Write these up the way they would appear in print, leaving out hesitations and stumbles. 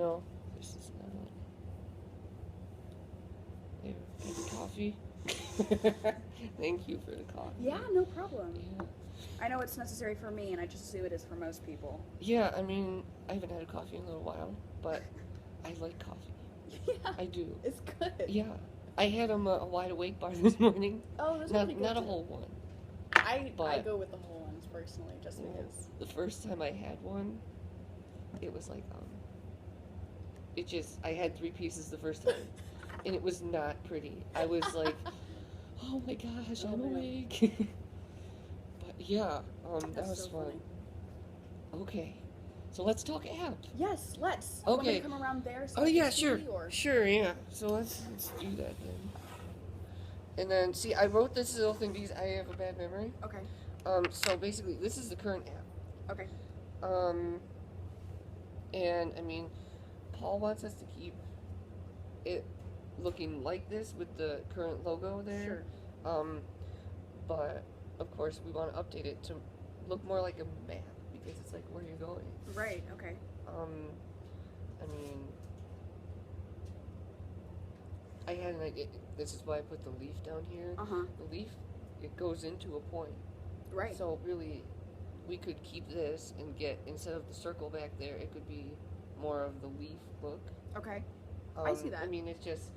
no, this is not. Here, get coffee. Thank you for the coffee. Yeah, no problem. Yeah. I know it's necessary for me, and I just assume it is for most people. Yeah, I mean, I haven't had a coffee in a little while, but I like coffee. Yeah, I do. it's good. Yeah. I had a wide awake bar this morning. Oh, those are Not pretty good not a too. whole one. I But go with the whole ones personally, just because. the first time I had one, it was like it just I had 3 pieces the first time, and it was not pretty. I was like, oh my gosh, Oh, I'm man. awake. But yeah, that That's was so fun. funny. Okay, so let's talk app. Yes, let's. You want me Okay. to come around there? So Oh I can yeah, see, sure, Or... sure, yeah. So let's do that then. And then see, I wrote this little thing because I have a bad memory. Okay. So basically, this is the current app. Okay. And I mean, Paul wants us to keep it looking like this with the current logo there. Sure. But of course, we want to update it to look more like a map because it's like where you're going. Right. Okay. I mean, I had an idea. This is why I put the leaf down here. The leaf, it goes into a point. Right. So really, we could keep this and get, instead of the circle back there, it could be more of the leaf look. Okay. I see that. I mean, it's just,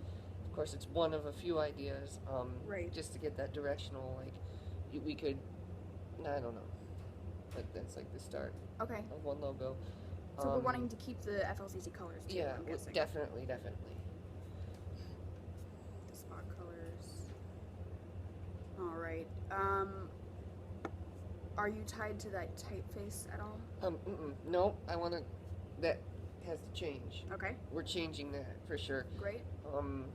of course, it's one of a few ideas. Right. Just to get that directional, like, we could, I don't know. But that's like the start Okay. of one logo. So we're wanting to keep the FLCC colors too, Yeah, I'm guessing. definitely. The spot colors. Alright. Are you tied to that typeface at all? No, I want to, that has to change. Okay. We're changing that for sure. Great. I mean,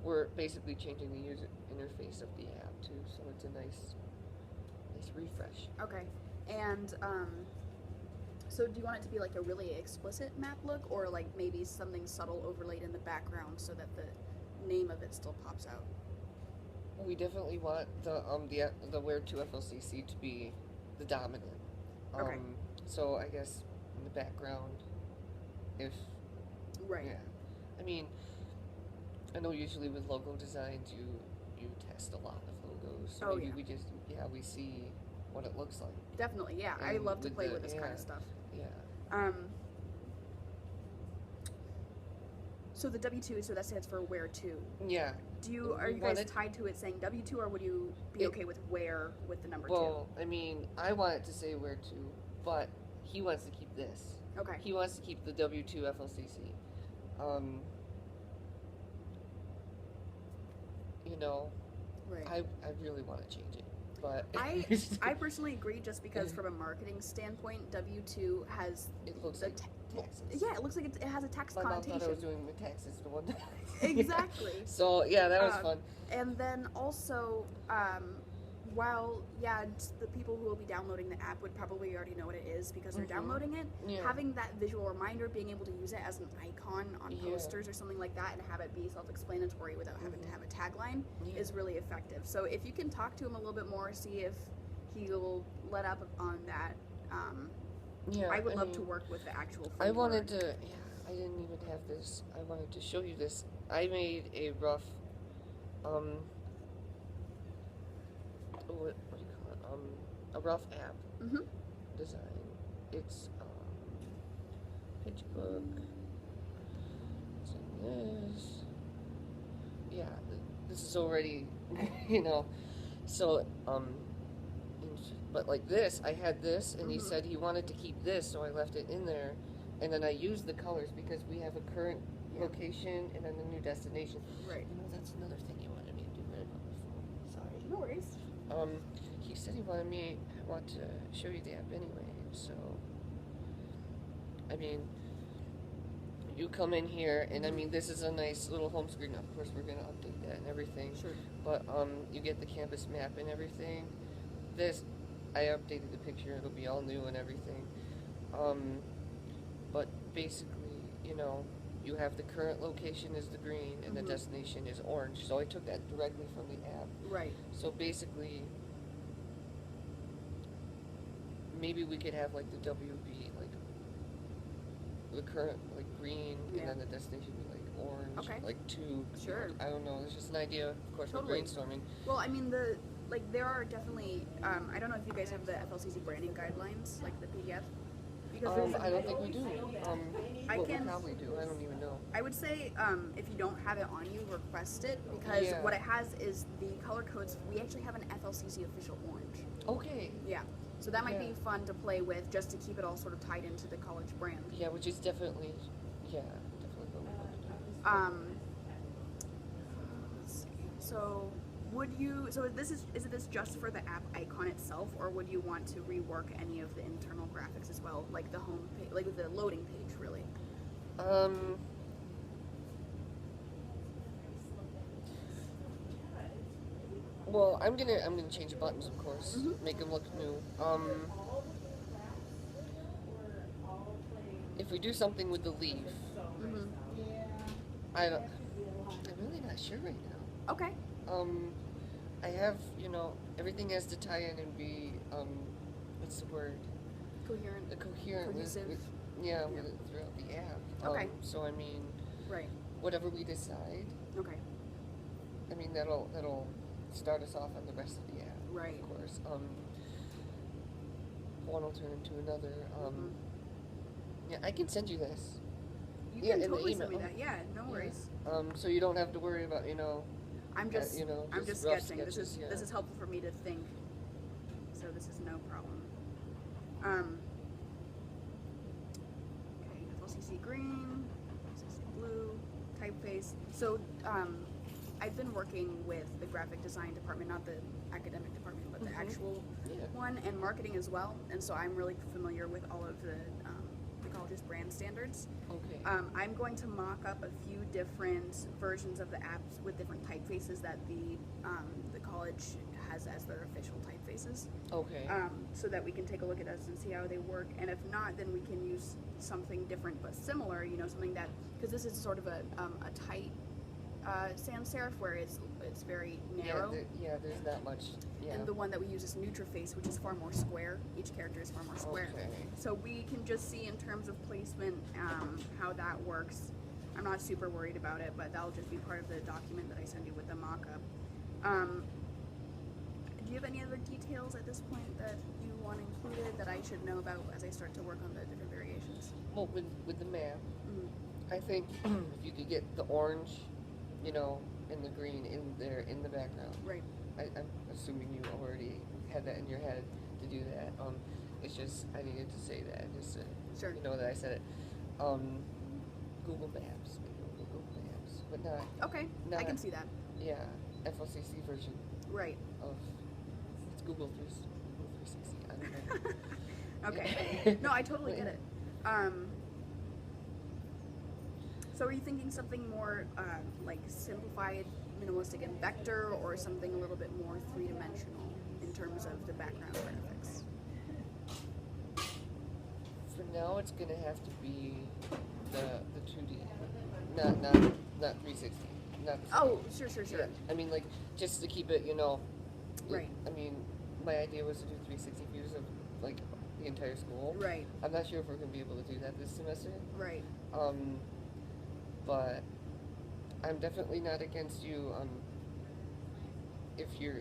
we're basically changing the user interface of the app too, so it's a nice refresh. Okay. And, so do you want it to be like a really explicit map look, or like maybe something subtle overlaid in the background so that the name of it still pops out? We definitely want the Where to FLCC to be the dominant. Okay. So I guess in the background, if Right. yeah, I mean, I know usually with logo designs you test a lot of logos. So maybe we just we see what it looks like. Definitely, yeah. I And love to with play the- with this kind of stuff. Yeah. So the W2, so that stands for where to. Yeah. Are you guys tied to it saying W2, or would you be okay with where with the number 2? Well, I mean, I want it to say where to, but he wants to keep this. Okay. He wants to keep the W2 FLCC. You know, Right. I really want to change it, but I personally agree, just because from a marketing standpoint, W2 has it looks like taxes. Yeah, it looks like it has a tax connotation. My mom thought I was doing my taxes the one time. Exactly. So yeah, that was fun. And then also, while the people who will be downloading the app would probably already know what it is because they're downloading it, having that visual reminder, being able to use it as an icon on posters or something like that, and have it be self-explanatory without having to have a tagline is really effective. So if you can talk to him a little bit more, see if he'll let up on that. I would love to work with the actual framework. I wanted to, I didn't even have this. I wanted to show you this. I made a rough, what do you call it? A rough app design. It's, page book. It's in this. Yeah, this is already, you know, so, but like this, I had this, and he said he wanted to keep this, so I left it in there, and then I used the colors because we have a current location and then a new destination. Right. You know, that's another thing he wanted me to do right on the phone. Sorry. No worries. He said he wanted me, I want to show you the app anyway, so, I mean, you come in here, and I mean, this is a nice little home screen. Of course, we're going to update that and everything. Sure. But, you get the campus map and everything. This, I updated the picture. It'll be all new and everything. But basically, you know, you have the current location is the green, and the destination is orange. So I took that directly from the app. Right. So basically, maybe we could have, like, the WB, like the current like green, Yeah. and then the destination would be like orange, Okay. like two. Sure. I don't know. It's just an idea. Of course, Totally. we're brainstorming. Well, I mean, there are definitely. I don't know if you guys have the FLCC branding guidelines, like the PDF. Because I don't think we do. I We can probably do. I don't even know. I would say if you don't have it on you, request it, because what it has is the color codes. We actually have an FLCC official orange. Okay. Yeah. So that might be fun to play with, just to keep it all sort of tied into the college brand. Yeah, which is definitely what we want to do. Let's see. So would you? So is this just for the app icon itself, or would you want to rework any of the internal graphics as well, like the home page, like the loading page, really? Well, I'm gonna change the buttons, of course, make them look new. If we do something with the leaf, I'm really not sure right now. Okay. I have, everything has to tie in and be, what's the word? Coherent. Cohesive. With throughout the app. Okay. So I mean, right. whatever we decide. Okay. I mean that'll start us off on the rest of the app. Right. Of course. One will turn into another. Yeah, I can send you this. You can totally send me that. Yeah, no worries. So you don't have to worry about, I'm just I'm just rough sketching. sketches, This is helpful for me to think. So this is no problem. Okay, FLCC green, FLCC blue, typeface. So I've been working with the graphic design department, not the academic department, but the actual one, and marketing as well. And so I'm really familiar with all of the college's brand standards. Okay. I'm going to mock up a few different versions of the apps with different typefaces that the college has as their official typefaces. Okay. So that we can take a look at those and see how they work. And if not, then we can use something different but similar. Something that, because this is sort of a tight sans serif where it's very narrow. There's not much. Yeah. And the one that we use is Nutraface, which is far more square. Each character is far more square. Okay. So we can just see in terms of placement how that works. I'm not super worried about it, but that'll just be part of the document that I send you with the mock-up. Do you have any other details at this point that you want included that I should know about as I start to work on the different variations? Well, with the map, I think if you could get the orange, and the green in the background. Right. I'm assuming you already had that in your head to do that. It's just I needed to say that just so you know that I said it. Google Maps, maybe Google Maps, but not. Okay, I can see that. Yeah, FLCC version. Right. Of it's Google 360. I don't know. Okay. No, I totally get it. So are you thinking something more like simplified, minimalistic and vector, or something a little bit more three-dimensional in terms of the background graphics? For now, it's gonna have to be the 2D, not 360, not the. Oh, sure. Yeah. I mean, like just to keep it, Right. I mean, my idea was to do 360 views of like the entire school. Right. I'm not sure if we're gonna be able to do that this semester. Right. But I'm definitely not against you. If you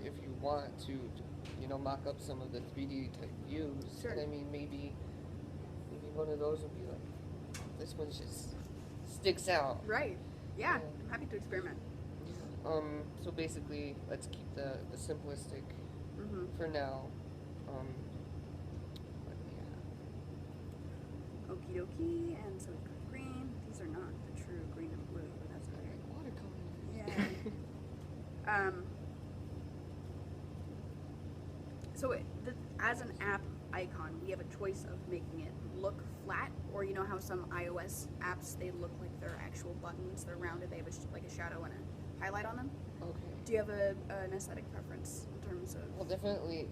want to, mock up some of the 3D type views. Sure. And I mean, maybe one of those would be like, this one just sticks out. Right. Yeah. I'm happy to experiment. So basically, let's keep the simplistic for now. But yeah. Okie dokie, and so we've got green. These are not the true green and blue, but that's okay. Watercolor. Yeah. So as an app icon, we have a choice of making it look flat, or how some iOS apps, they look like they're actual buttons, they're rounded, they have a shadow and a highlight on them. Okay. Do you have an aesthetic preference in terms of? Well, definitely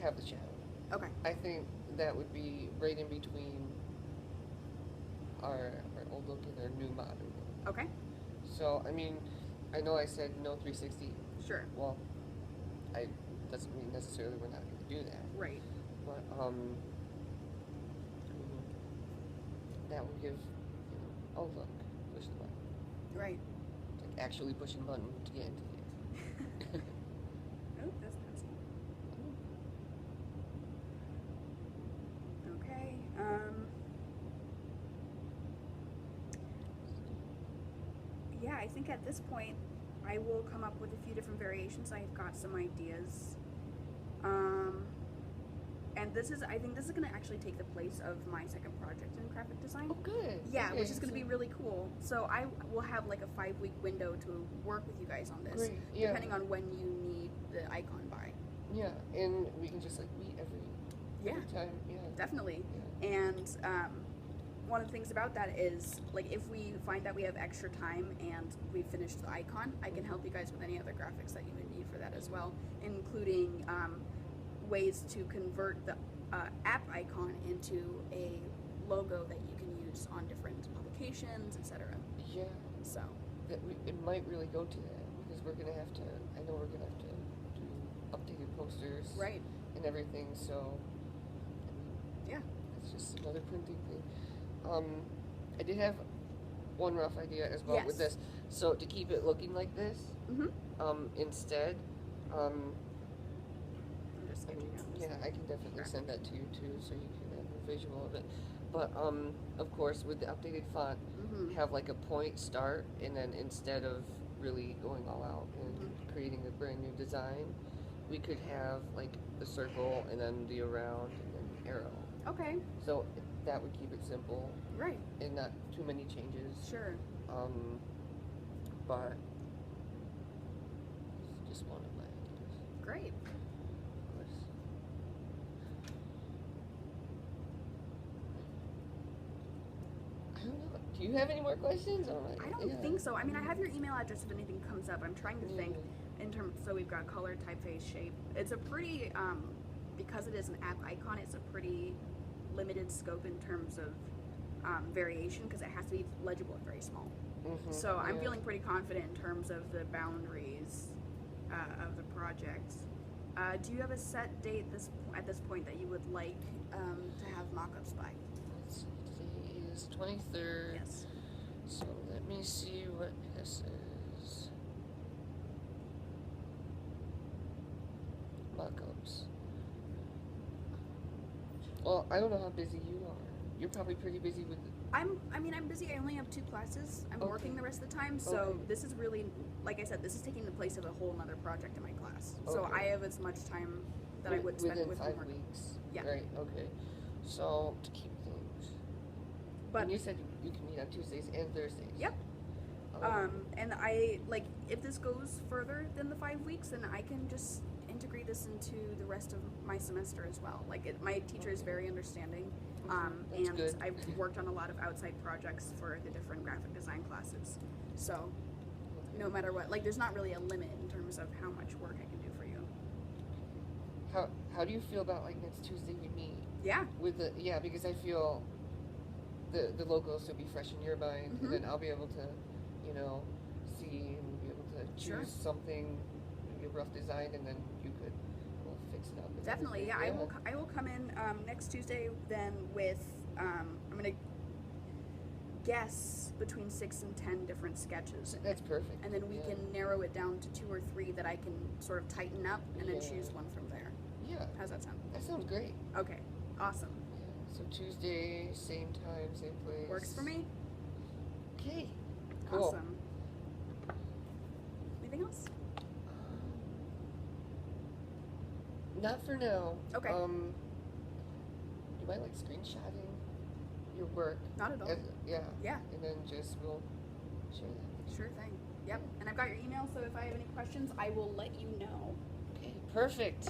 have the shadow. Okay. I think that would be right in between our old look and our new modern look. Okay. So, I mean, I know I said no 360. Sure. Well, doesn't mean necessarily we're not going to do that. Right. But, that would give oh look, push the button. Right. It's like actually pushing the button to get into here. Oh, that's nasty. Okay. Yeah, I think at this point I will come up with a few different variations. I've got some ideas. And I think this is going to actually take the place of my second project in graphic design. Oh, good. Yeah, okay, which is going to be really cool. So I will have like a 5-week window to work with you guys on this, great. Yeah. depending on when you need the icon by. Yeah, and we can just like meet every time. Yeah, definitely. Yeah. And one of the things about that is, like, if we find that we have extra time and we finish the icon, I can help you guys with any other graphics that you would need for that as well, including ways to convert the app icon into a logo that you can use on different publications, etc. Yeah. So it might really go to that because we're gonna have to. I know we're gonna have to do updated posters, right, and everything. So yeah, it's just another printing thing. I did have one rough idea as well with this. So to keep it looking like this, instead, I'm just sketching out. yeah, I can definitely send that to you too, so you can have a visual of it. But of course, with the updated font, have like a point start, and then instead of really going all out and creating a brand new design, we could have like the circle and then the around and then the arrow. Okay. So that would keep it simple, right, and not too many changes. Sure. But it's just one of my ideas. Great. Of course. I don't know. Do you have any more questions? I don't think so. I mean, I have your email address if anything comes up. I'm trying to think in terms. So we've got color, typeface, shape. It's a pretty because it is an app icon. It's a pretty limited scope in terms of variation because it has to be legible and very small. So I'm feeling pretty confident in terms of the boundaries of the project. Do you have a set date at this point that you would like to have mock-ups by? Let's see, today is 23rd. Yes. So let me see what this is. Mock-ups. Well, I don't know how busy you are. You're probably pretty busy with. I'm busy. I only have 2 classes. I'm working the rest of the time, so this is really, like I said, this is taking the place of a whole other project in my class. So I have as much time that I would spend with within 5 homework. weeks. Yeah. Right. Okay. So to keep things. But and you said you can meet on Tuesdays and Thursdays. Yep. And if this goes further than the 5 weeks, then I can just integrate this into the rest of my semester as well. My teacher is very understanding. And good. I've worked on a lot of outside projects for the different graphic design classes. So no matter what, there's not really a limit in terms of how much work I can do for you. How do you feel about next Tuesday we meet? Yeah. Because I feel the logos will be fresh in your mind, and then I'll be able to, see and be able to choose something, maybe a rough design, and then we'll fix it up. Definitely, yeah. I will come in next Tuesday then with I'm gonna guess between 6 and 10 different sketches. That's perfect. And then we can narrow it down to 2 or 3 that I can sort of tighten up and then choose one from there. Yeah. How's that sound? That sounds great. Okay. Awesome. Yeah. So Tuesday, same time, same place. Works for me. Okay. Cool. Awesome. Anything else? Not for now. Okay. Do you mind screenshotting your work? Not at all. Yeah. Yeah. And then we'll share that. Sure thing. Yep. And I've got your email, so if I have any questions, I will let you know. Okay. Perfect.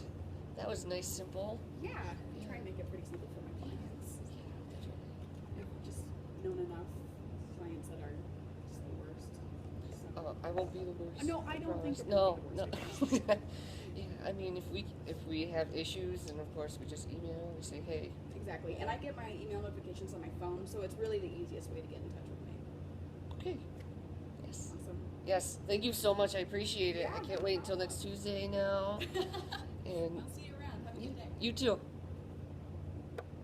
That was nice, simple. Yeah. Try and make it pretty simple for my clients. Yeah, definitely. I've just known enough clients that are just the worst. So. I won't be the worst. No, I don't think it No, will be the worst. no. Yeah, I mean, if we have issues, then of course we just email. We say, hey. Exactly, and I get my email notifications on my phone, so it's really the easiest way to get in touch with me. Okay. Yes. Awesome. Yes. Thank you so much. I appreciate it. Yeah, I can't wait until next Tuesday now. And I'll see you around. Have a good day. you too.